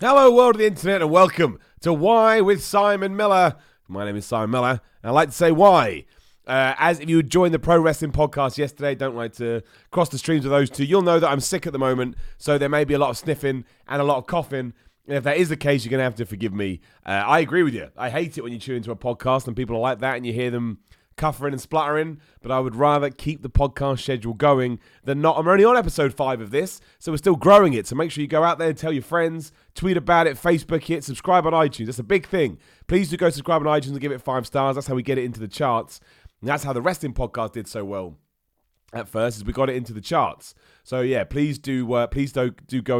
Hello, world of the internet, and welcome to Why with Simon Miller. My name is Simon Miller, and I like to say why. As if you joined the Pro Wrestling podcast yesterday, don't like to cross the streams of those two, you'll know that I'm sick at the moment, so there may be a lot of sniffing and a lot of coughing. And if that is the case, you're going to have to forgive me. I agree with you. I hate it when you tune into a podcast and people are like that and you hear them cuffering and spluttering, but I would rather keep the podcast schedule going than not. I'm only on episode 5 of this, so we're still growing it. So make sure you go out there and tell your friends, tweet about it, Facebook it, subscribe on iTunes. That's a big thing. Please do go subscribe on iTunes and give it 5 stars. That's how we get it into the charts. And that's how the wrestling podcast did so well at first, is we got it into the charts. So yeah, please do go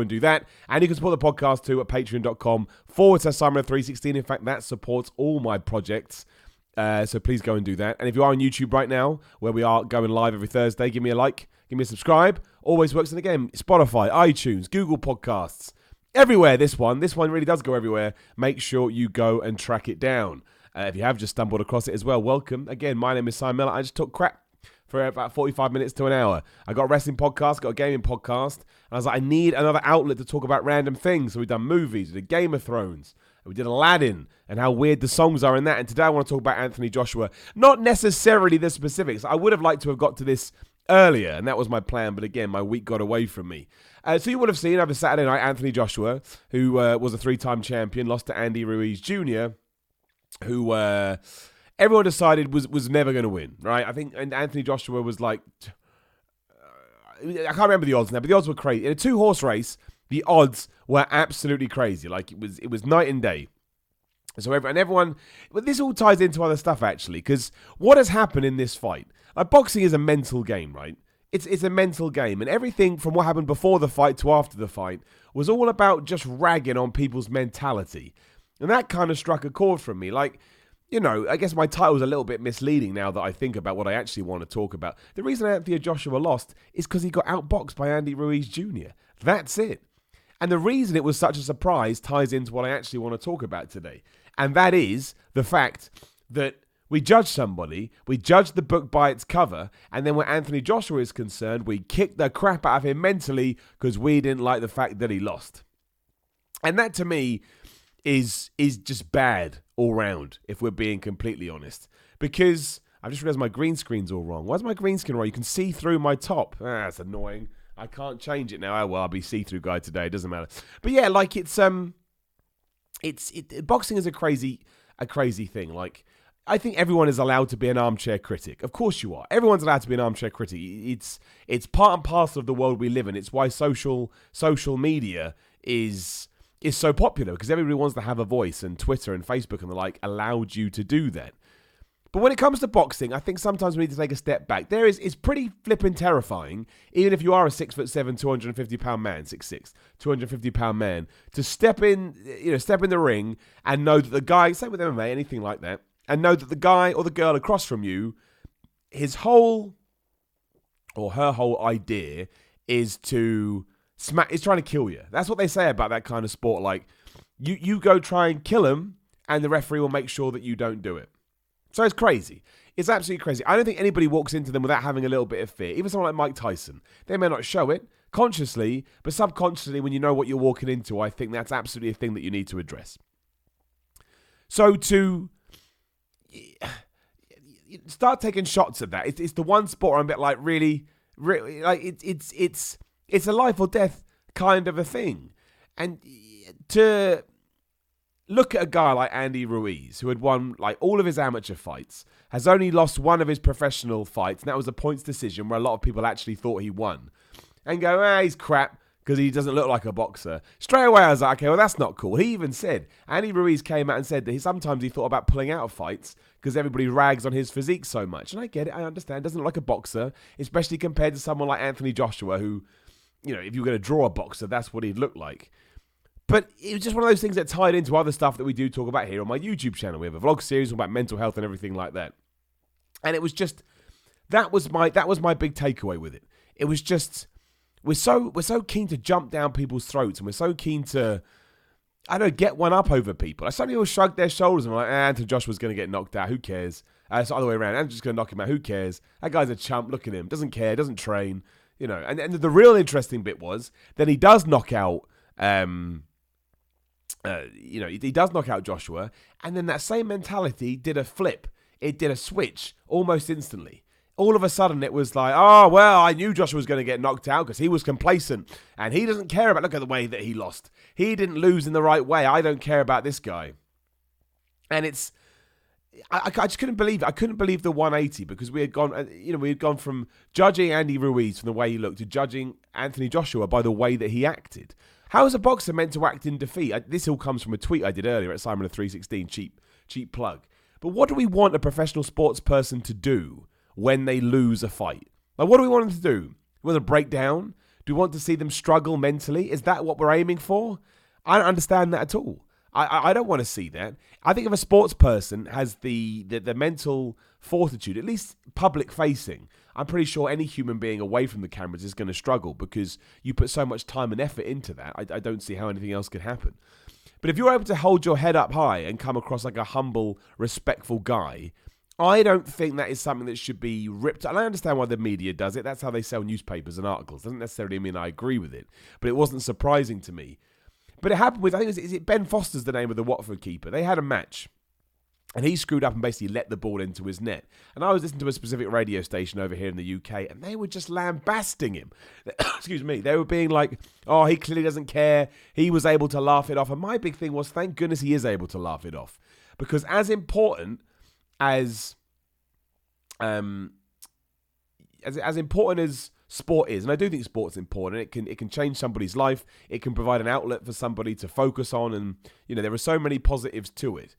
and do that. And you can support the podcast too at patreon.com/Simon316. In fact, that supports all my projects. So please go and do that. And if you are on YouTube right now, where we are going live every Thursday, give me a like, give me a subscribe. Always works. And again, Spotify, iTunes, Google Podcasts, everywhere. This one really does go everywhere. Make sure you go and track it down. If you have just stumbled across it as well, welcome. Again, my name is Simon Miller. I just took crap for about 45 minutes to an hour. I got a wrestling podcast, got a gaming podcast. And I was like, I need another outlet to talk about random things. So we've done movies, we did Game of Thrones, we did Aladdin, and how weird the songs are in that. And today I want to talk about Anthony Joshua. Not necessarily the specifics. I would have liked to have got to this earlier, and that was my plan. But again, my week got away from me. So you would have seen over Saturday night, Anthony Joshua, who was a 3-time champion, lost to Andy Ruiz Jr., who everyone decided was never going to win, right? I think and Anthony Joshua was like, I can't remember the odds now, but the odds were crazy. In a 2-horse race, the odds were absolutely crazy. Like it was night and day. So everyone, but this all ties into other stuff actually, because what has happened in this fight? Boxing is a mental game, right? It's a mental game, and everything from what happened before the fight to after the fight was all about just ragging on people's mentality. And that kind of struck a chord from me. Like, you know, I guess my title's a little bit misleading now that I think about what I actually want to talk about. The reason Anthony Joshua lost is because he got outboxed by Andy Ruiz Jr. That's it. And the reason it was such a surprise ties into what I actually want to talk about today. And that is the fact that we judge somebody, we judge the book by its cover, and then where Anthony Joshua is concerned, we kick the crap out of him mentally because we didn't like the fact that he lost. And that to me is just bad all round, if we're being completely honest. Because I've just realized my green screen's all wrong. Why is my green screen wrong? You can see through my top. That's annoying. I can't change it now. Oh, well, I'll be see-through guy today. It doesn't matter. But yeah, like boxing is a crazy thing. Like, I think everyone is allowed to be an armchair critic. Of course you are. Everyone's allowed to be an armchair critic. It's part and parcel of the world we live in. It's why social media is so popular, because everybody wants to have a voice, and Twitter and Facebook and the like allowed you to do that. But when it comes to boxing, I think sometimes we need to take a step back. It's pretty flipping terrifying, even if you are a 6'7", 250-pound man, 6'6", 250-pound man, to step in the ring and know that the guy, same with MMA, anything like that, and know that the guy or the girl across from you, his whole or her whole idea is to is trying to kill you. That's what they say about that kind of sport. Like, you go try and kill him, and the referee will make sure that you don't do it. So it's crazy. It's absolutely crazy. I don't think anybody walks into them without having a little bit of fear. Even someone like Mike Tyson. They may not show it consciously, but subconsciously, when you know what you're walking into, I think that's absolutely a thing that you need to address. So to start taking shots at that, it's the one sport where I'm a bit like, really like it's a life or death kind of a thing. And to look at a guy like Andy Ruiz, who had won like all of his amateur fights, has only lost one of his professional fights, and that was a points decision where a lot of people actually thought he won, and go, he's crap because he doesn't look like a boxer. Straight away I was like, okay, well, that's not cool. He even said, Andy Ruiz came out and said that sometimes he thought about pulling out of fights because everybody rags on his physique so much. And I get it, I understand. Doesn't look like a boxer, especially compared to someone like Anthony Joshua, who, you know, if you were going to draw a boxer, that's what he'd look like. But it was just one of those things that tied into other stuff that we do talk about here on my YouTube channel. We have a vlog series about mental health and everything like that. And it was just, that was my big takeaway with it. It was just, we're so keen to jump down people's throats, and we're so keen to, I don't know, get one up over people. Like, some people shrug their shoulders and were like, Anthony Joshua's going to get knocked out. Who cares? It's the other way around. I'm just going to knock him out. Who cares? That guy's a chump. Look at him. Doesn't care. Doesn't train. You know. And the real interesting bit was, then he does knock out he does knock out Joshua, and then that same mentality did a flip. It did a switch almost instantly. All of a sudden, it was like, oh, well, I knew Joshua was going to get knocked out because he was complacent. And he doesn't care about, look at the way that he lost. He didn't lose in the right way. I don't care about this guy. And it's, I just couldn't believe it. I couldn't believe the 180 because we had gone from judging Andy Ruiz from the way he looked to judging Anthony Joshua by the way that he acted. How is a boxer meant to act in defeat? This all comes from a tweet I did earlier at Simon of 316, cheap plug. But what do we want a professional sports person to do when they lose a fight? Like, what do we want them to do? Do we want to break down? Do we want to see them struggle mentally? Is that what we're aiming for? I don't understand that at all. I don't want to see that. I think if a sports person has the mental fortitude, at least public facing, I'm pretty sure any human being away from the cameras is going to struggle because you put so much time and effort into that. I don't see how anything else could happen. But if you're able to hold your head up high and come across like a humble, respectful guy, I don't think that is something that should be ripped. And I understand why the media does it. That's how they sell newspapers and articles. Doesn't necessarily mean I agree with it. But it wasn't surprising to me. But it happened with, I think, is it Ben Foster's the name of the Watford keeper? They had a match. And he screwed up and basically let the ball into his net. And I was listening to a specific radio station over here in the UK, and they were just lambasting him. Excuse me. They were being like, oh, he clearly doesn't care. He was able to laugh it off. And my big thing was, thank goodness he is able to laugh it off. Because as important as important as sport is, and I do think sport's important, it can change somebody's life. It can provide an outlet for somebody to focus on. And, there are so many positives to it.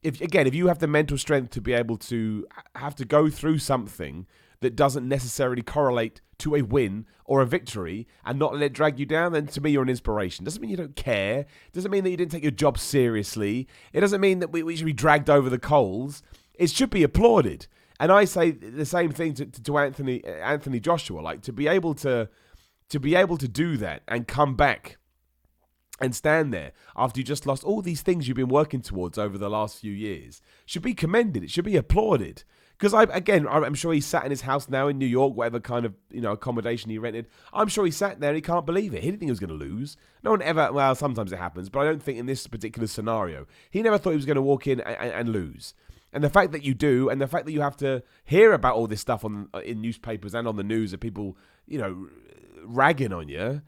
If you have the mental strength to be able to have to go through something that doesn't necessarily correlate to a win or a victory and not let it drag you down, then to me you're an inspiration. Doesn't mean you don't care. Doesn't mean that you didn't take your job seriously. It doesn't mean that we should be dragged over the coals. It should be applauded. And I say the same thing to Anthony Joshua, like to be able to do that and come back and stand there after you just lost all these things you've been working towards over the last few years should be commended. It should be applauded. Because I'm sure he sat in his house now in New York, whatever kind of accommodation he rented. I'm sure he sat there and he can't believe it. He didn't think he was going to lose. No one ever. Well, sometimes it happens, but I don't think in this particular scenario he never thought he was going to walk in and lose. And the fact that you do, and the fact that you have to hear about all this stuff in newspapers and on the news of people, ragging on you.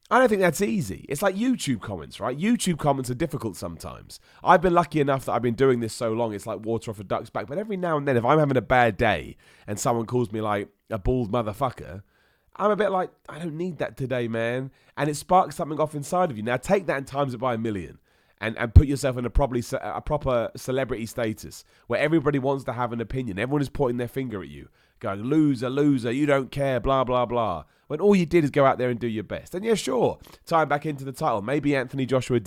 I don't think that's easy. It's like YouTube comments, right? YouTube comments are difficult sometimes. I've been lucky enough that I've been doing this so long, it's like water off a duck's back. But every now and then, if I'm having a bad day and someone calls me like a bald motherfucker, I'm a bit like, I don't need that today, man. And it sparks something off inside of you. Now, take that and times it by 1,000,000 and put yourself in a proper celebrity status where everybody wants to have an opinion. Everyone is pointing their finger at you, going, loser, you don't care, blah, blah, blah. When all you did is go out there and do your best. And yeah, sure, tying back into the title, maybe Anthony Joshua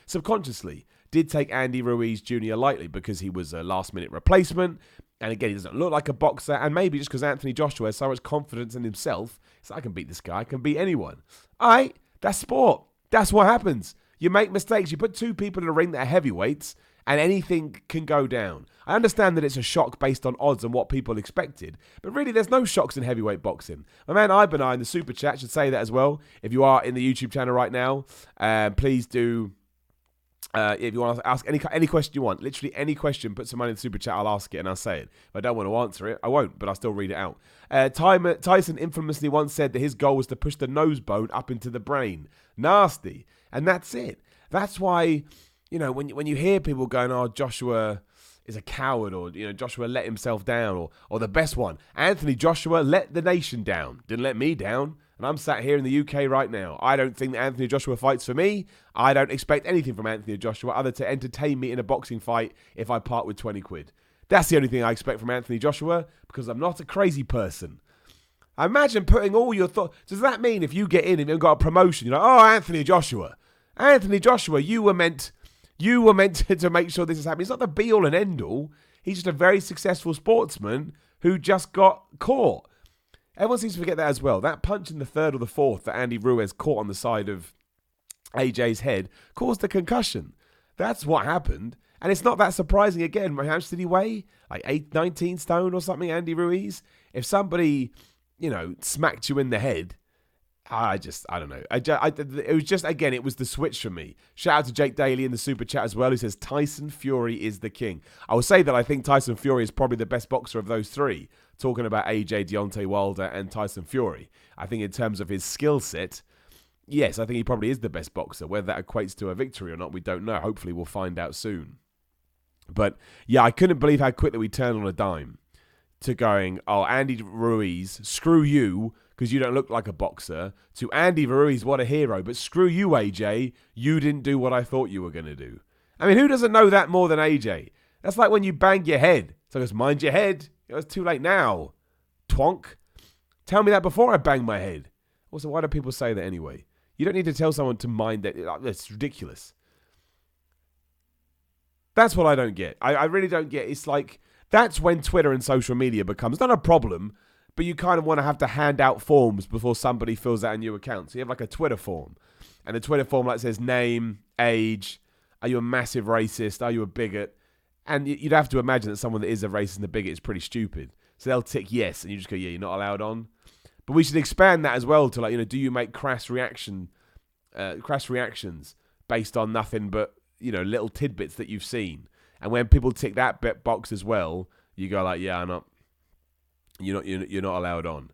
subconsciously did take Andy Ruiz Jr. lightly because he was a last-minute replacement. And again, he doesn't look like a boxer. And maybe just because Anthony Joshua has so much confidence in himself, he's like, I can beat this guy, I can beat anyone. All right, that's sport. That's what happens. You make mistakes. You put two people in a ring that are heavyweights, and anything can go down. I understand that it's a shock based on odds and what people expected, but really there's no shocks in heavyweight boxing. My man Ibenai in the super chat should say that as well. If you are in the YouTube channel right now, please do. If you want to ask any question you want, literally any question, put some money in the super chat, I'll ask it and I'll say it. If I don't want to answer it, I won't, but I'll still read it out. Tyson infamously once said that his goal was to push the nose bone up into the brain. Nasty. And that's it. That's why, when you hear people going, oh, Joshua is a coward, or, Joshua let himself down, or the best one, Anthony Joshua let the nation down. Didn't let me down. And I'm sat here in the UK right now. I don't think that Anthony Joshua fights for me. I don't expect anything from Anthony Joshua other to entertain me in a boxing fight if I part with 20 quid. That's the only thing I expect from Anthony Joshua, because I'm not a crazy person. Imagine putting all your thoughts. Does that mean if you get in and you've got a promotion, you're like, oh, Anthony Joshua, you were meant to make sure this is happening. It's not the be-all and end-all. He's just a very successful sportsman who just got caught. Everyone seems to forget that as well. That punch in the third or the fourth that Andy Ruiz caught on the side of AJ's head caused a concussion. That's what happened. And it's not that surprising. Again, how much did he weigh? Like 19 stone or something, Andy Ruiz? If somebody, smacked you in the head, I don't know. It was just, again, it was the switch for me. Shout out to Jake Daly in the super chat as well, who says Tyson Fury is the king. I will say that I think Tyson Fury is probably the best boxer of those three. Talking about AJ, Deontay Wilder, and Tyson Fury. I think in terms of his skill set, yes, I think he probably is the best boxer. Whether that equates to a victory or not, we don't know. Hopefully we'll find out soon. But yeah, I couldn't believe how quickly we turned on a dime to going, oh, Andy Ruiz, screw you, because you don't look like a boxer, to Andy Ruiz, what a hero, but screw you, AJ, you didn't do what I thought you were going to do. I mean, who doesn't know that more than AJ? That's like when you bang your head. So just mind your head. It was too late now. Twonk. Tell me that before I bang my head. Also, why do people say that anyway? You don't need to tell someone to mind that. That's ridiculous. That's what I don't get. I really don't get. It's like, that's when Twitter and social media becomes not a problem, but you kind of want to have to hand out forms before somebody fills out a new account. So you have like a Twitter form. And the Twitter form like says name, age, are you a massive racist, are you a bigot? And you'd have to imagine that someone that is a racist and a bigot is pretty stupid. So they'll tick yes, and you just go, yeah, you're not allowed on. But we should expand that as well to like, do you make crass reactions based on nothing but, little tidbits that you've seen. And when people tick that box as well, you go like, yeah, you're not allowed on.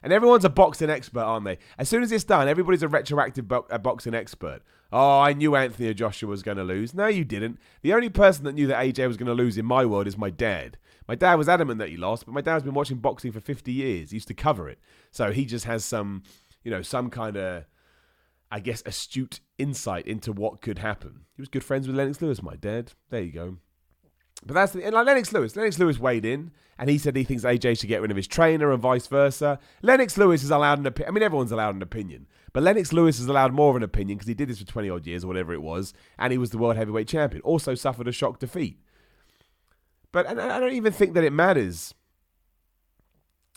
And everyone's a boxing expert, aren't they? As soon as it's done, everybody's a retroactive boxing expert. Oh, I knew Anthony Joshua was going to lose. No, you didn't. The only person that knew that AJ was going to lose in my world is my dad. My dad was adamant that he lost, but my dad's been watching boxing for 50 years. He used to cover it. So he just has some kind of, I guess, astute insight into what could happen. He was good friends with Lennox Lewis, my dad. There you go. But that's and like Lennox Lewis weighed in, and he said he thinks AJ should get rid of his trainer and vice versa. Lennox Lewis is allowed an opinion. I mean, everyone's allowed an opinion, but Lennox Lewis is allowed more of an opinion because he did this for 20 odd years or whatever it was, and he was the world heavyweight champion. Also suffered a shock defeat. But I don't even think that it matters.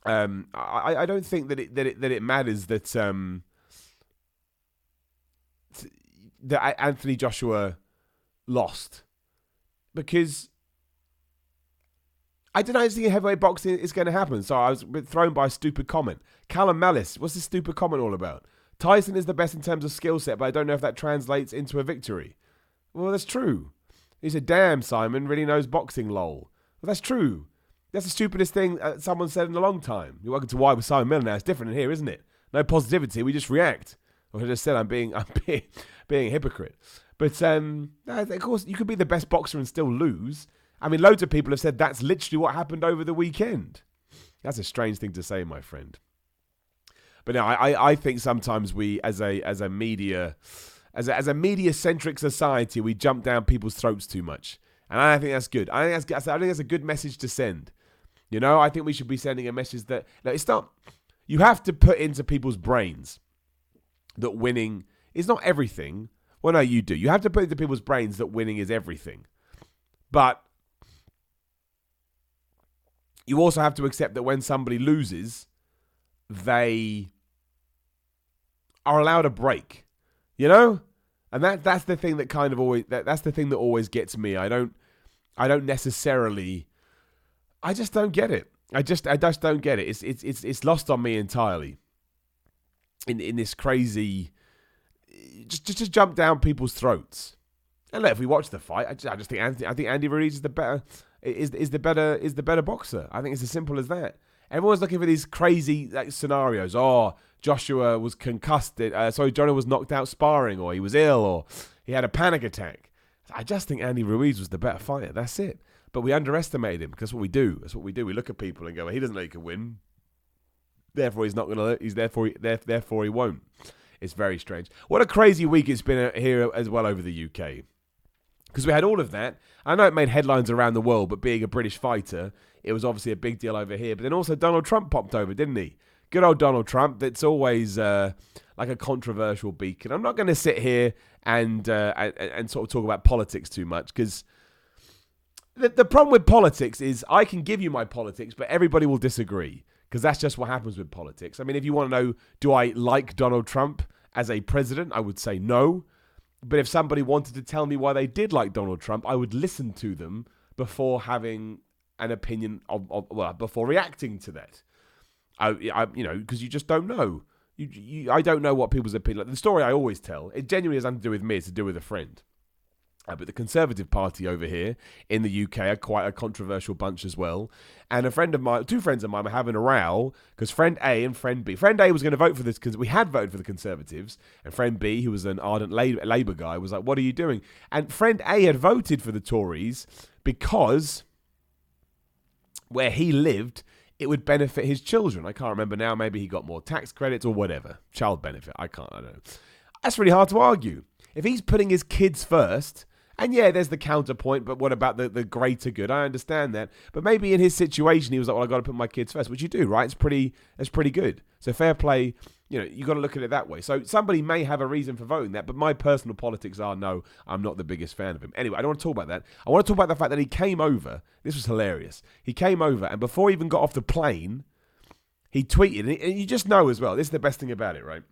I don't think that it matters that that Anthony Joshua lost, because I don't think heavyweight boxing is going to happen. So I was thrown by a stupid comment. Callum Malice, what's this stupid comment all about? Tyson is the best in terms of skill set, but I don't know if that translates into a victory. Well, that's true. He said, damn, Simon really knows boxing, lol. Well, that's true. That's the stupidest thing someone said in a long time. You're welcome to Why with Simon Miller now. It's different in here, isn't it? No positivity. We just react. Like I just said, I'm being a hypocrite. But of course, you could be the best boxer and still lose. I mean, loads of people have said that's literally what happened over the weekend. That's a strange thing to say, my friend. But no, I think sometimes we, as a media-centric society, we jump down people's throats too much. And I don't think that's good. I think that's a good message to send. I think we should be sending a message that it's not. You have to put into people's brains that winning is not everything. Well, no, you do. You have to put into people's brains that winning is everything. But you also have to accept that when somebody loses, they are allowed a break. And that's the thing that kind of always that's the thing that always gets me. I don't necessarily. I just don't get it. I just don't get it. It's lost on me entirely. In this crazy, just jump down people's throats. And look, if we watch the fight, I just think Andy Ruiz is the better boxer. I think it's as simple as that. Everyone's looking for these crazy scenarios. Oh, Joshua was concussed. Joshua was knocked out sparring, or he was ill, or he had a panic attack. I just think Andy Ruiz was the better fighter. That's it. But we underestimate him because that's what we do. We look at people and go, well, he doesn't know he can win. Therefore, he's not going to. Therefore, he won't. It's very strange. What a crazy week it's been here as well over the UK. Because we had all of that. I know it made headlines around the world, but being a British fighter, it was obviously a big deal over here. But then also Donald Trump popped over, didn't he? Good old Donald Trump. That's always like a controversial beacon. I'm not going to sit here and sort of talk about politics too much, because the problem with politics is I can give you my politics, but everybody will disagree, because that's just what happens with politics. I mean, if you want to know, do I like Donald Trump as a president, I would say no. But if somebody wanted to tell me why they did like Donald Trump, I would listen to them before having an opinion before reacting to that. Because you just don't know. I don't know what people's opinion. Like, the story I always tell, it genuinely has nothing to do with me. It's to do with a friend. But the Conservative Party over here in the UK are quite a controversial bunch as well. And a friend of mine, two friends of mine, were having a row because friend A and friend B. Friend A was going to vote for this because we had voted for the Conservatives. And friend B, who was an ardent Labour guy, was like, what are you doing? And friend A had voted for the Tories because where he lived, it would benefit his children. I can't remember now. Maybe he got more tax credits or whatever. Child benefit. I don't know. That's really hard to argue. If he's putting his kids first... And yeah, there's the counterpoint, but what about the greater good? I understand that. But maybe in his situation, he was like, well, I've got to put my kids first, which you do, right? It's pretty good. So fair play, you got to look at it that way. So somebody may have a reason for voting that, but my personal politics are, no, I'm not the biggest fan of him. Anyway, I don't want to talk about that. I want to talk about the fact that he came over. This was hilarious. He came over, and before he even got off the plane, he tweeted, and you just know as well, this is the best thing about it, right?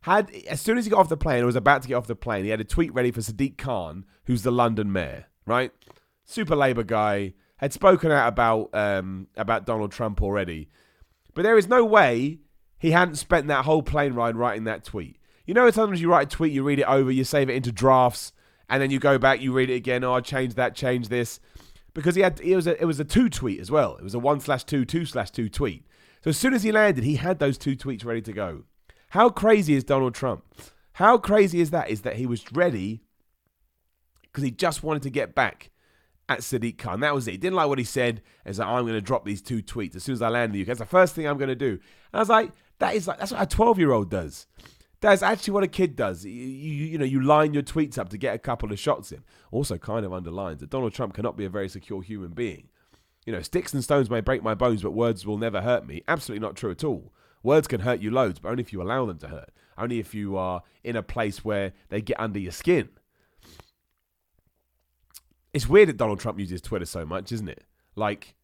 As soon as he got off the plane, or was about to get off the plane, he had a tweet ready for Sadiq Khan, who's the London mayor, right? Super Labour guy, had spoken out about Donald Trump already. But there is no way he hadn't spent that whole plane ride writing that tweet. Sometimes you write a tweet, you read it over, you save it into drafts, and then you go back, you read it again, I change that, change this. Because it was a two tweet as well. It was a 1/2, 2/2 tweet. So as soon as he landed, he had those two tweets ready to go. How crazy is Donald Trump? How crazy is that he was ready because he just wanted to get back at Sadiq Khan. That was it. He didn't like what he said. He's like, I'm going to drop these two tweets as soon as I land in the UK. That's the first thing I'm going to do. And I was like, that's what a 12-year-old does. That's actually what a kid does. You line your tweets up to get a couple of shots in. Also kind of underlines that Donald Trump cannot be a very secure human being. Sticks and stones may break my bones, but words will never hurt me. Absolutely not true at all. Words can hurt you loads, but only if you allow them to hurt. Only if you are in a place where they get under your skin. It's weird that Donald Trump uses Twitter so much, isn't it? Like,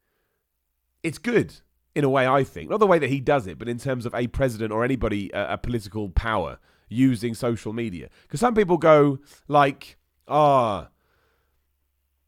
it's good in a way, I think. Not the way that he does it, but in terms of a president or anybody, a political power using social media. Because some people go like,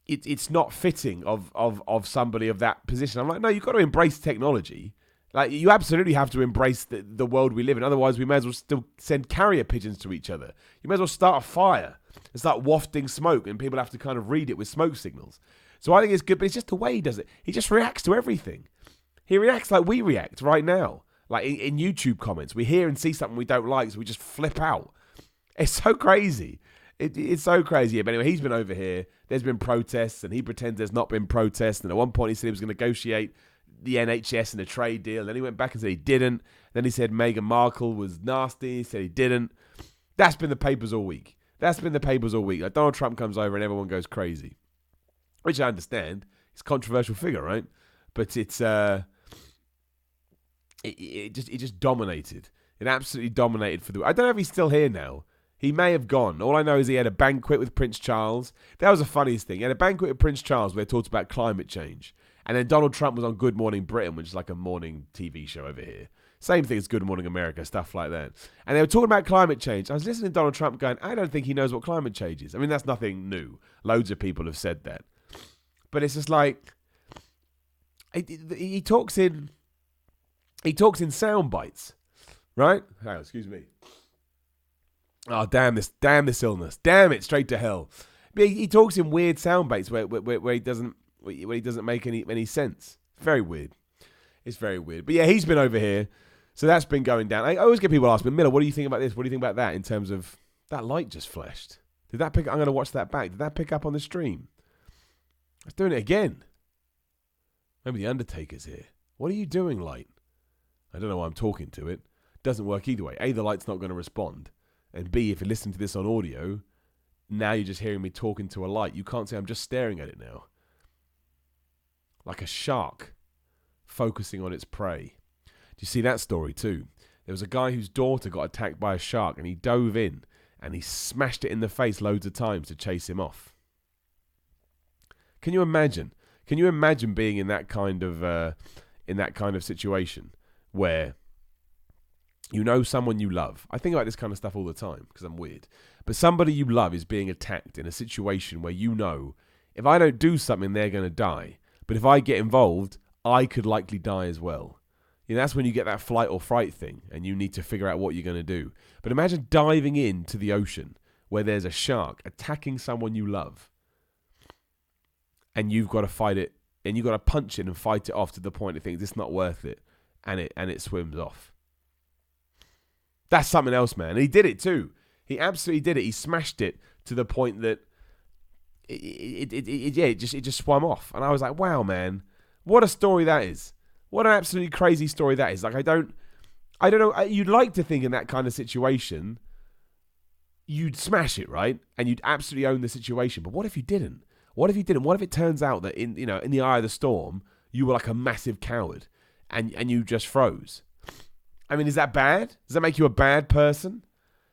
it's not fitting of somebody of that position. I'm like, no, you've got to embrace technology. Like, you absolutely have to embrace the world we live in. Otherwise, we may as well still send carrier pigeons to each other. You may as well start a fire and start wafting smoke, and people have to kind of read it with smoke signals. So I think it's good, but it's just the way he does it. He just reacts to everything. He reacts like we react right now. Like in YouTube comments, we hear and see something we don't like, so we just flip out. It's so crazy. It's so crazy. But anyway, he's been over here. There's been protests, and he pretends there's not been protests. And at one point, he said he was going to negotiate the NHS and a trade deal. Then he went back and said he didn't. Then he said Meghan Markle was nasty. He said he didn't. That's been the papers all week. Like, Donald Trump comes over and everyone goes crazy, which I understand. He's a controversial figure, right? But it's it just dominated. It absolutely dominated for the. I don't know if he's still here now. He may have gone. All I know is he had a banquet with Prince Charles. That was the funniest thing. He had a banquet with Prince Charles where they talked about climate change. And then Donald Trump was on Good Morning Britain, which is like a morning TV show over here. Same thing as Good Morning America, stuff like that. And they were talking about climate change. I was listening to Donald Trump going, I don't think he knows what climate change is. I mean, that's nothing new. Loads of people have said that. But it's just like, he talks in sound bites, right? Oh, excuse me. Oh, damn this illness. Damn it, straight to hell. But he talks in weird sound bites where he doesn't make any sense. Very weird. It's very weird. But yeah, he's been over here. So that's been going down. I always get people asking me, Miller, what do you think about this? What do you think about that in terms of that light just flashed? Did that pick up? I'm going to watch that back. Did that pick up on the stream? It's doing it again. Maybe the Undertaker's here. What are you doing, light? I don't know why I'm talking to it. Doesn't work either way. A, the light's not going to respond. And B, if you listen to this on audio, now you're just hearing me talking to a light. You can't say I'm just staring at it now. Like a shark focusing on its prey. Do you see that story too? There was a guy whose daughter got attacked by a shark and he dove in and he smashed it in the face loads of times to chase him off. Can you imagine? Can you imagine being in that kind of situation where you know someone you love? I think about this kind of stuff all the time because I'm weird. But somebody you love is being attacked in a situation where you know if I don't do something, they're going to die. But if I get involved, I could likely die as well. that's when you get that flight or fright thing and you need to figure out what you're going to do. But imagine diving into the ocean where there's a shark attacking someone you love and you've got to fight it and you've got to punch it and fight it off to the point it thinks it's not worth it and it swims off. That's something else, man. And he did it too. He absolutely did it. He smashed it to the point that it just swam off. And I was like, wow, man, what a story that is. What an absolutely crazy story that is. Like, I don't know. You'd like to think in that kind of situation, you'd smash it, right? And you'd absolutely own the situation. But what if you didn't? What if you didn't? What if it turns out that in the eye of the storm, you were like a massive coward and you just froze? I mean, is that bad? Does that make you a bad person?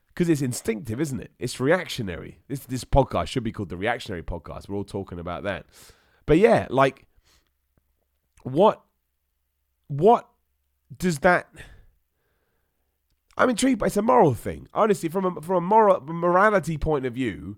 Because it's instinctive, isn't it? It's reactionary. This podcast should be called the Reactionary Podcast. We're all talking about that. But yeah, like, what does that... I'm intrigued, but it's a moral thing. Honestly, from a morality point of view,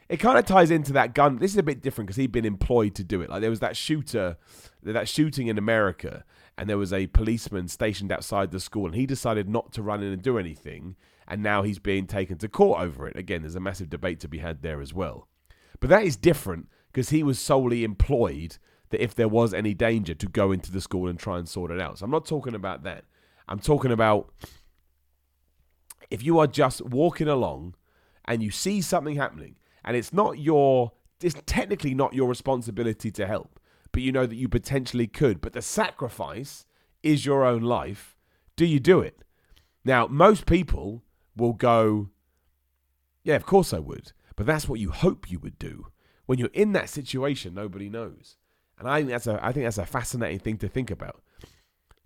it kind of ties into that gun. This is a bit different because he'd been employed to do it. Like, there was that shooting in America, and there was a policeman stationed outside the school, and he decided not to run in and do anything, and now he's being taken to court over it. Again, there's a massive debate to be had there as well. But that is different because he was solely employed that if there was any danger to go into the school and try and sort it out. So I'm not talking about that. I'm talking about if you are just walking along and you see something happening and it's technically not your responsibility to help, but you know that you potentially could, but the sacrifice is your own life, do you do it? Now, most people will go, yeah, of course I would, but that's what you hope you would do. When you're in that situation, nobody knows. And I think that's a fascinating thing to think about.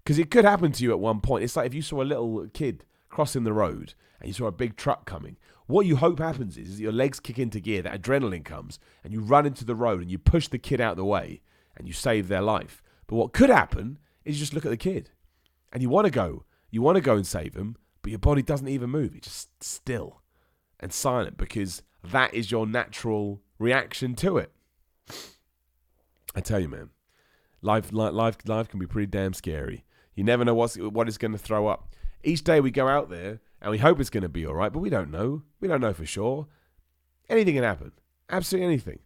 Because it could happen to you at one point. It's like if you saw a little kid crossing the road and you saw a big truck coming. What you hope happens is that your legs kick into gear, that adrenaline comes, and you run into the road and you push the kid out of the way and you save their life. But what could happen is you just look at the kid and you want to go and save him, but your body doesn't even move. It's just still and silent because that is your natural reaction to it. I tell you, man, life can be pretty damn scary. You never know what it's going to throw up. Each day we go out there and we hope it's going to be all right, but we don't know. We don't know for sure. Anything can happen. Absolutely anything.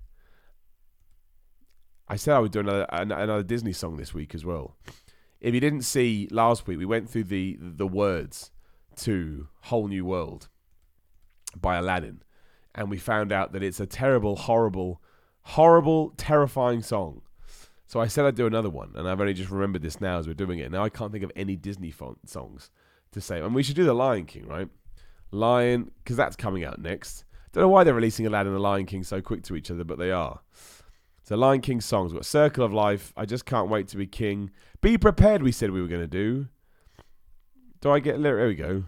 I said I would do another Disney song this week as well. If you didn't see last week, we went through the words to Whole New World by Aladdin, and we found out that it's a terrible, horrible, terrifying song. So I said I'd do another one, and I've only just remembered this now as we're doing it. Now I can't think of any Disney songs to say. And we should do The Lion King, right? Lion, because that's coming out next. Don't know why they're releasing Aladdin and The Lion King so quick to each other, but they are. So Lion King songs. We've got Circle of Life, I Just Can't Wait to Be King. Be Prepared, we said we were going to do. Do I get a lyric? There we go.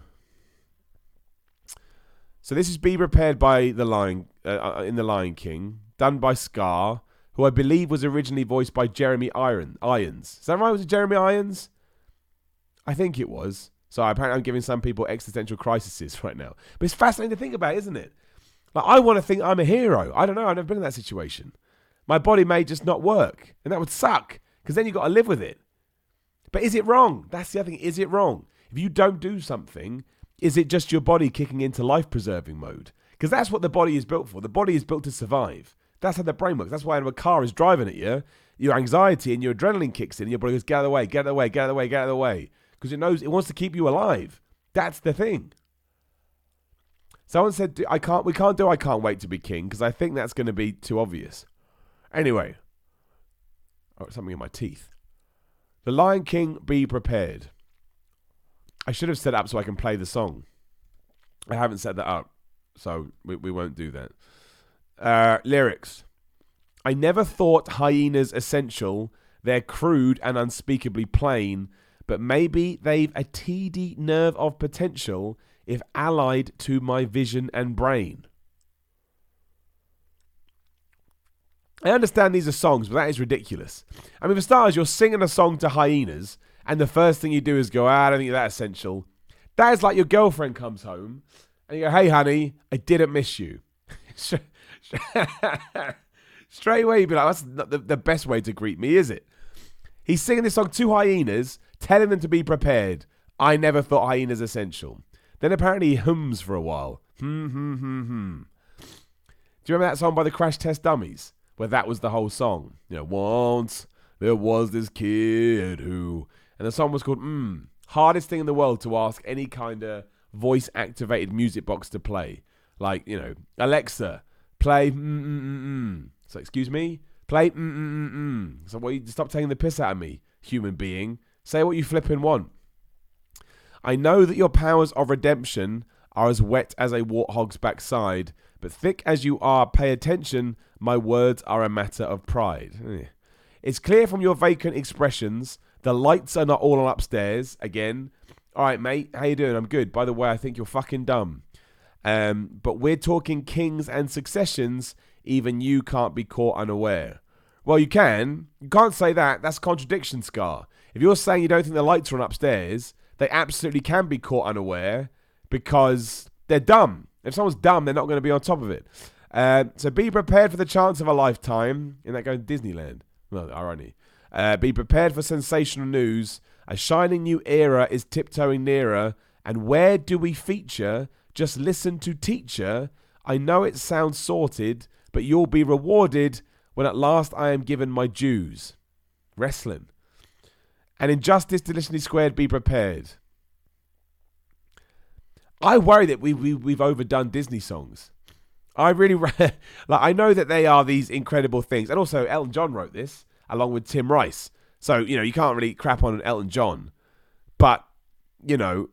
So this is Be Prepared by The Lion, in The Lion King, done by Scar, who I believe was originally voiced by Jeremy Irons. Is that right? Was it Jeremy Irons? I think it was. So apparently I'm giving some people existential crises right now. But it's fascinating to think about, isn't it? Like, I want to think I'm a hero. I don't know. I've never been in that situation. My body may just not work. And that would suck. Because then you've got to live with it. But is it wrong? That's the other thing. Is it wrong? If you don't do something, is it just your body kicking into life-preserving mode? Because that's what the body is built for. The body is built to survive. That's how the brain works. That's why when a car is driving at you, your anxiety and your adrenaline kicks in. And your body goes, get out of the way, get out of the way, get out of the way, get out of the way. Because it knows it wants to keep you alive. That's the thing. Someone said, I can't wait to be king, because I think that's going to be too obvious. Anyway. Oh, something in my teeth. The Lion King, Be Prepared. I should have set it up so I can play the song. I haven't set that up, so we won't do that. Lyrics. I never thought hyenas essential. They're crude and unspeakably plain, but maybe they've a teedy nerve of potential if allied to my vision and brain. I understand these are songs, but that is ridiculous. I mean, for starters, you're singing a song to hyenas, and the first thing you do is go, I don't think that essential. That is like your girlfriend comes home, and you go, hey, honey, I didn't miss you. Straight away, you'd be like, that's not the best way to greet me, is it? He's singing this song to hyenas telling them to be prepared. I never thought hyenas essential. Then apparently he hums for a while. Do you remember that song by the Crash Test Dummies? Where that was the whole song. Once there was this kid who... And the song was called Hardest thing in the world to ask any kind of voice-activated music box to play. Like, Alexa, play So, excuse me? Play So, stop taking the piss out of me, human being. Say what you flipping want. I know that your powers of redemption are as wet as a warthog's backside, but thick as you are, pay attention, my words are a matter of pride. It's clear from your vacant expressions, the lights are not all on upstairs. Again, all right, mate, how you doing? I'm good. By the way, I think you're fucking dumb. But we're talking kings and successions, even you can't be caught unaware. Well, you can. You can't say that. That's contradiction, Scar. If you're saying you don't think the lights are on upstairs, they absolutely can be caught unaware because they're dumb. If someone's dumb, they're not going to be on top of it. So be prepared for the chance of a lifetime. Isn't that going to Disneyland? Well, irony. Be prepared for sensational news. A shining new era is tiptoeing nearer. And where do we feature? Just listen to teacher. I know it sounds sorted, but you'll be rewarded when at last I am given my dues. Wrestling. And injustice deliciously squared, be prepared. I worry that we've overdone Disney songs. I really I know that they are these incredible things, and also Elton John wrote this along with Tim Rice. So you can't really crap on Elton John, but they're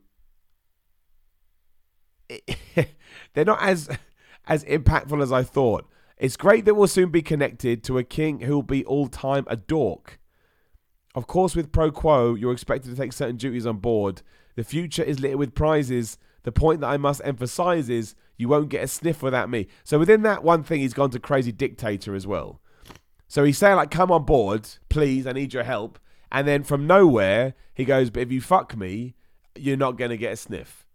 not as impactful as I thought. It's great that we'll soon be connected to a king who will be all time a dork. Of course, with Pro Quo, you're expected to take certain duties on board. The future is littered with prizes. The point that I must emphasize is you won't get a sniff without me. So within that one thing, he's gone to crazy dictator as well. So he's saying, like, come on board, please, I need your help. And then from nowhere, he goes, but if you fuck me, you're not going to get a sniff.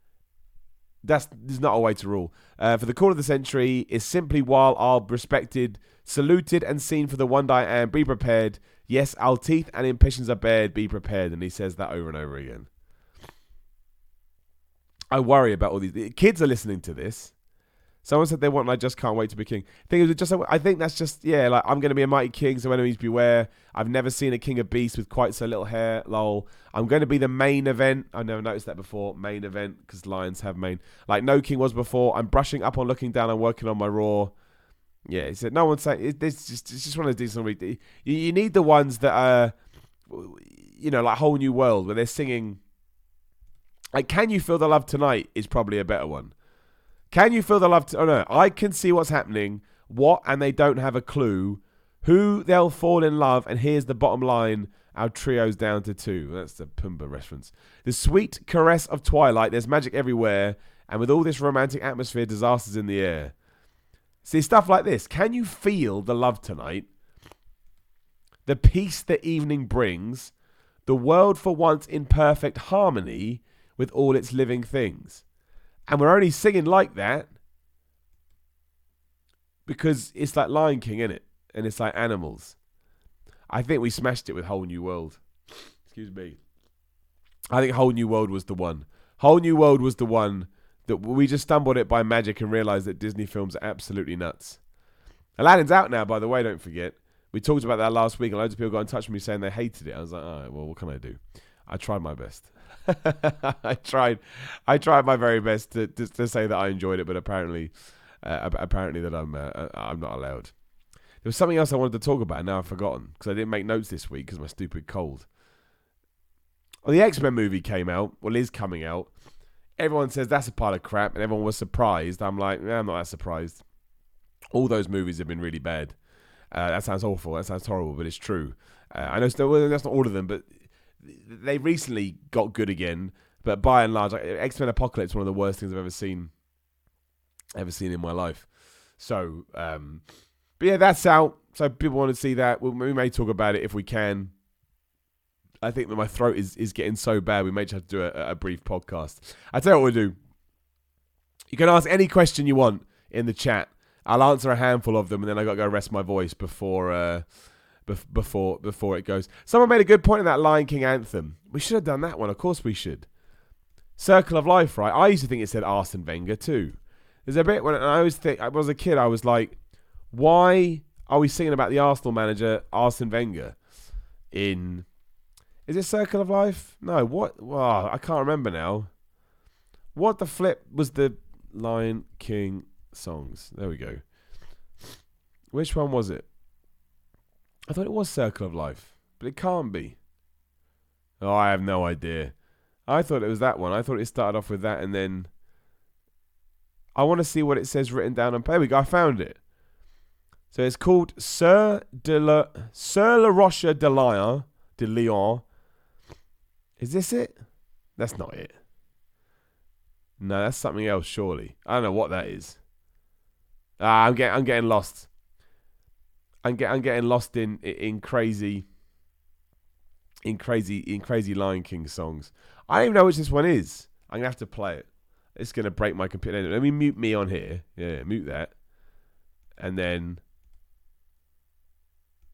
There's not a way to rule. For the call of the century is simply while I'll respected, saluted, and seen for the one I am, be prepared. Yes, our teeth and impatience are bared, be prepared. And he says that over and over again. I worry about all these. Kids are listening to this. Someone said they want, I just can't wait to be king. I think that's just, like, I'm going to be a mighty king, so enemies beware. I've never seen a king of beasts with quite so little hair, lol. I'm going to be the main event. I've never noticed that before. Main event, because lions have main. Like no king was before. I'm brushing up on looking down and working on my raw. Yeah, he said, no one's saying, it's just one of these decent. You need the ones that are, like Whole New World, where they're singing. Like, Can You Feel the Love Tonight is probably a better one. Can you feel the love? Oh no, I can see what's happening. What? And they don't have a clue. Who they'll fall in love. And here's the bottom line. Our trio's down to 2. That's the Pumbaa reference. The sweet caress of twilight. There's magic everywhere. And with all this romantic atmosphere, disasters in the air. See, stuff like this. Can you feel the love tonight? The peace the evening brings. The world for once in perfect harmony with all its living things. And we're only singing like that because it's like Lion King, innit? And it's like animals. I think we smashed it with Whole New World. Excuse me. I think Whole New World was the one. Whole New World was the one that we just stumbled it by magic and realised that Disney films are absolutely nuts. Aladdin's out now, by the way, don't forget. We talked about that last week and loads of people got in touch with me saying they hated it. I was like, all right, well, what can I do? I tried my best. I tried my very best to say that I enjoyed it, but apparently that I'm not allowed. There was something else I wanted to talk about, and now I've forgotten because I didn't make notes this week because of my stupid cold. Well, the X-Men movie came out. Well, is coming out. Everyone says that's a pile of crap, and everyone was surprised. I'm like, I'm not that surprised. All those movies have been really bad. That sounds awful. That sounds horrible, but it's true. I know that's not all of them, but they recently got good again. But by and large, X-Men Apocalypse is one of the worst things I've ever seen in my life. So, but yeah, that's out. So people want to see that. We may talk about it if we can. I think that my throat is getting so bad, we may just have to do a brief podcast. I tell you what we'll do. You can ask any question you want in the chat. I'll answer a handful of them, and then I got to go rest my voice before before it goes. Someone made a good point in that Lion King anthem. We should have done that one. Of course we should. Circle of Life, right? I used to think it said Arsene Wenger too. There's a bit when I always think, when I was a kid, I was like, why are we singing about the Arsenal manager Arsene Wenger in... Is it Circle of Life? No, what? Wow, I can't remember now. What the flip was the Lion King songs? There we go. Which one was it? I thought it was Circle of Life, but it can't be. Oh, I have no idea. I thought it was that one. I thought it started off with that and then... I want to see what it says written down on paper. There we go, I found it. So it's called Sur La Roche de Lyon. Is this it? That's not it. No, that's something else, surely. I don't know what that is. I'm getting lost. I'm getting lost in crazy Lion King songs. I don't even know which this one is. I'm gonna have to play it. It's gonna break my computer. Let me mute me on here. Yeah, mute that. And then,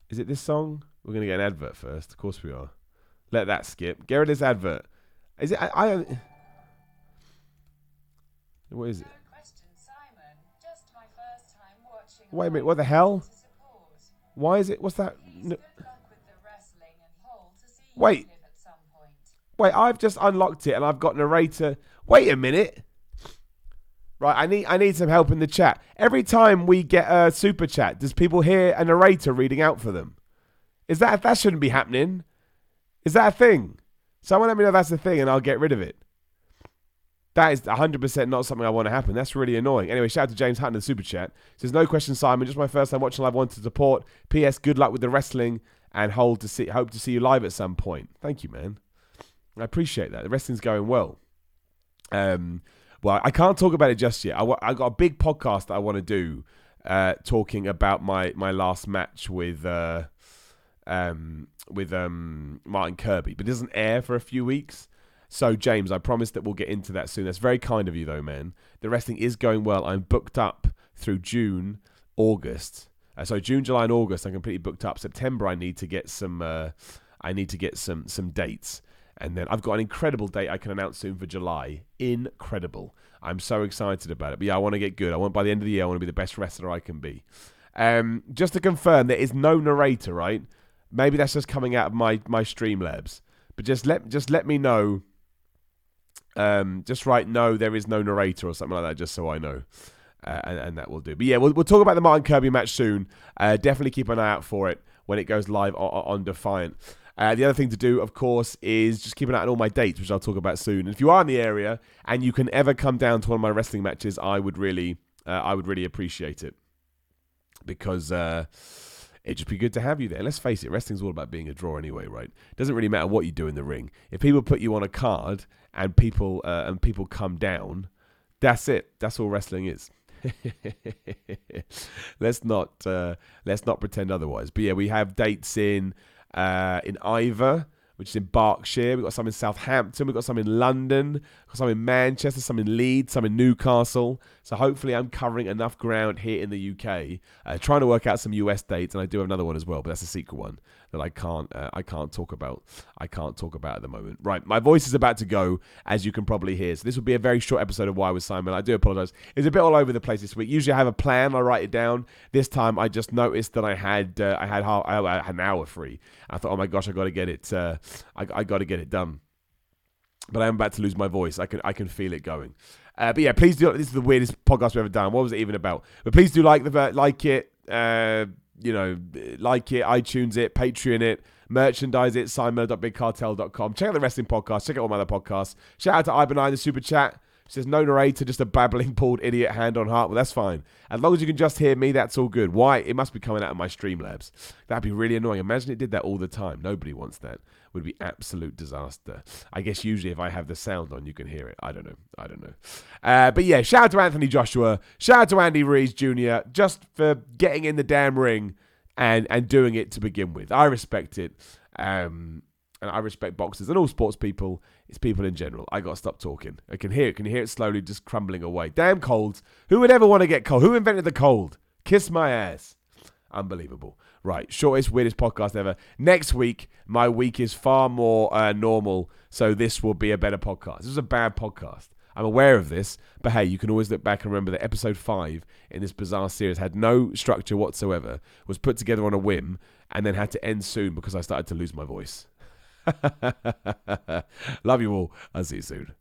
is it this song? We're gonna get an advert first. Of course we are. Let that skip. Get rid of this advert. Is it? What is it? Wait a minute. What the hell? Why is it? What's that? No. Wait. I've just unlocked it and I've got narrator. Wait a minute. Right, I need some help in the chat. Every time we get a super chat, does people hear a narrator reading out for them? That shouldn't be happening? Is that a thing? Someone let me know if that's a thing and I'll get rid of it. That is 100% not something I want to happen. That's really annoying. Anyway, shout out to James Hutton in the super chat. Says, no question, Simon. Just my first time watching live. Wanted to support. P.S. Good luck with the wrestling and hope to see you live at some point. Thank you, man. I appreciate that. The wrestling's going well. Well, I can't talk about it just yet. I got a big podcast that I want to do, talking about my last match with Martin Kirby, but it doesn't air for a few weeks. So, James, I promise that we'll get into that soon. That's very kind of you, though, man. The wrestling is going well. I'm booked up through June, August. So June, July, and August, I'm completely booked up. September, I need to get some dates. And then I've got an incredible date I can announce soon for July. Incredible. I'm so excited about it. But yeah, I want to get good. By the end of the year, I want to be the best wrestler I can be. Just to confirm, there is no narrator, right? Maybe that's just coming out of my Streamlabs. But just let me know. Just write no, there is no narrator or something like that, just so I know. And that will do. But yeah, we'll talk about the Martin Kirby match soon. Definitely keep an eye out for it when it goes live on Defiant. The other thing to do, of course, is just keep an eye on all my dates, which I'll talk about soon. And if you are in the area and you can ever come down to one of my wrestling matches, I would really appreciate it, because it'd just be good to have you there. Let's face it, wrestling's all about being a draw anyway, right? It doesn't really matter what you do in the ring. If people put you on a card and people come down, that's it. That's all wrestling is. Let's not pretend otherwise. But yeah, we have dates in Ivor, which is in Berkshire. We've got some in Southampton. We've got some in London. We've got some in Manchester, some in Leeds, some in Newcastle. So hopefully I'm covering enough ground here in the UK. Trying to work out some US dates, and I do have another one as well, but that's a secret one that I can't talk about. I can't talk about at the moment. Right, my voice is about to go, as you can probably hear. So this will be a very short episode of Why with Simon. I do apologise. It's a bit all over the place this week. Usually I have a plan. I write it down. This time I just noticed that I had an hour free. I thought, oh my gosh, I got to get it. I got to get it done. But I am about to lose my voice. I can feel it going. But yeah, please do. This is the weirdest podcast we've ever done. What was it even about? But please do like it. Like it, iTunes it, Patreon it, merchandise it, simon.bigcartel.com. Check out the wrestling podcast. Check out all my other podcasts. Shout out to Ibenai in the super chat. Says no narrator, just a babbling bald idiot, hand on heart. Well, that's fine. As long as you can just hear me, that's all good. Why? It must be coming out of my Streamlabs. That'd be really annoying. Imagine it did that all the time. Nobody wants that. Would be absolute disaster. I guess usually if I have the sound on, you can hear it. I don't know. But yeah, shout out to Anthony Joshua. Shout out to Andy Ruiz Jr. just for getting in the damn ring and doing it to begin with. I respect it. And I respect boxers and all sports people. It's people in general. I got to stop talking. I can hear it. Can you hear it slowly just crumbling away? Damn colds. Who would ever want to get cold? Who invented the cold? Kiss my ass. Unbelievable. Right, shortest, weirdest podcast ever. Next week, my week is far more normal, so this will be a better podcast. This was a bad podcast. I'm aware of this, but hey, you can always look back and remember that episode 5 in this bizarre series had no structure whatsoever, was put together on a whim, and then had to end soon because I started to lose my voice. Love you all. I'll see you soon.